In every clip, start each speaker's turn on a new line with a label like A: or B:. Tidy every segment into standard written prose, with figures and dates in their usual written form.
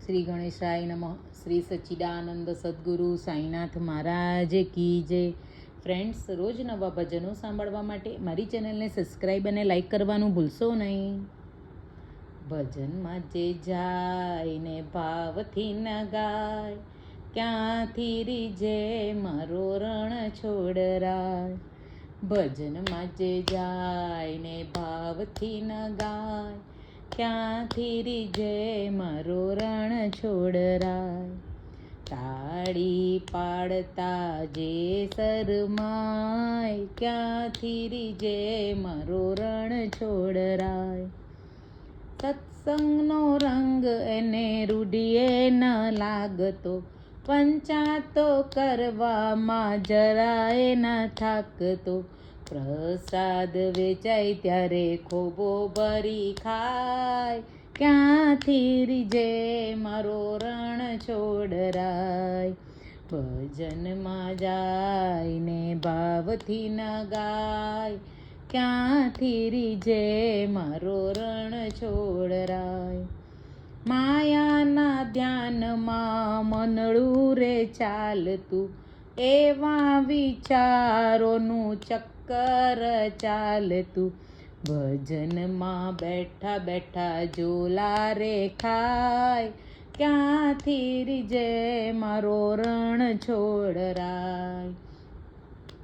A: શ્રી ગણેશાય નમઃ. શ્રી સચ્ચિદાનંદ સદ્ગુરુ સાંઈનાથ મહારાજ કી જય. ફ્રેન્ડ્સ, રોજ નવા ભજનો સાંભળવા માટે મારી ચેનલને સબસ્ક્રાઈબ અને લાઈક કરવાનું ભૂલશો નહીં. ભજનમાં જે જાય ને ભાવથી ન ગાય, ક્યાંથી રીજે મારો રણ છોડરાય. ભજનમાં જે જાય ને ભાવથી ન ગાય, ક્યાંથી રીજે મારો રણ છોડરાય. તાળી પાડતા જે શરમાય, ક્યાંથી રીજે મારો રણ છોડરાય. સત્સંગનો રંગ એને રૂઢીએ ન લાગતો, પંચાતો કરવામાં જરાય ન થાકતો. પ્રસાદ વેચાય ત્યારે ખોબો ભરી ખાય, ક્યાંથી રીજે મારો રણ છોડરાય. ભજનમાં જાય ને ભાવથી ન ગાય, ક્યાંથી રીજે મારો રણ છોડરાય. માયાના ધ્યાનમાં મનડું રે ચાલતું, એવા વિચારોનું ચક્કર ચાલતું. ભજનમાં બેઠા બેઠા ઝોલા રે ખાય, ક્યાંથી રીજે મારો રણ છોડરાય.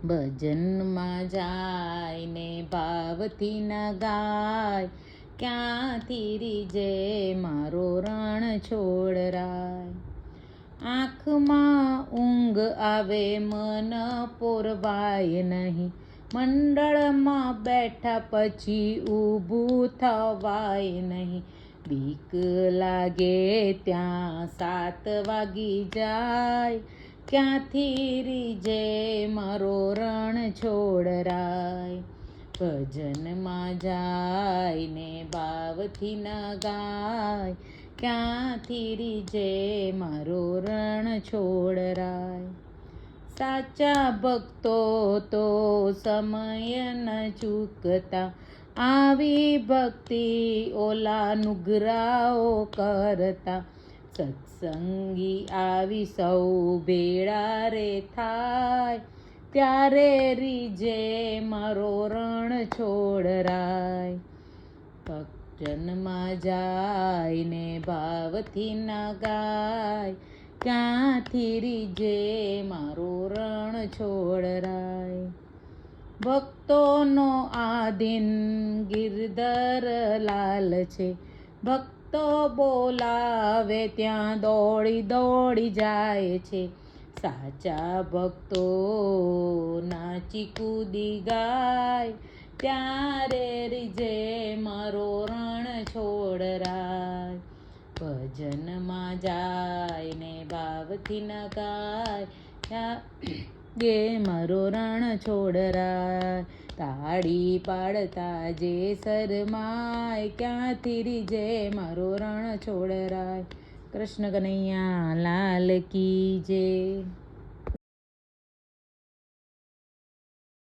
A: ભજનમાં જાય ને ભાવથી ન ગાય, ક્યાંથી રીજે મારો રણ છોડરાય. આંખમાં ઊંઘ આવે મન પોરવાય નહીં, મંડળમાં બેઠા પછી ઊભું થવાય નહીં. બીક લાગે ત્યાં 7 વાગી જાય, ક્યાંથી રીજે મારો રણ છોડરાય. ભજનમાં જાય ને ભાવથી ન ગાય, ક્યાંથી રીજે મારો રણ છોડરાય. સાચા ભક્તો તો સમય ન ચૂકતા, આવી ભક્તિ ઓલા નુગરાઓ કરતા. સત્સંગી આવી સૌ ભેળા રે થાય, ત્યારે રીજે મારો રણ છોડરાય. ભજનમાં જાય ને ભાવથી ન ગાય, ક્યાંથી રીજે મારો રણ છોડરાય. ભક્તોનો આધીન ગિરધર લાલ છે, ભક્તો બોલાવે ત્યાં દોડી દોડી જાય છે. સાચા ભક્તો નાચી કૂદી ગાય, ત્યારે રીજે મારો રણ છોડરાય. ભજનમાં જાય ને ભાવથી ન ગાય, ગે મારો રણ છોડરાય. તાળી પાડતા જે શરમાય, ક્યાંથી રીજે મારો રણ છોડરાય. કૃષ્ણ કનૈયા લાલ કી જય.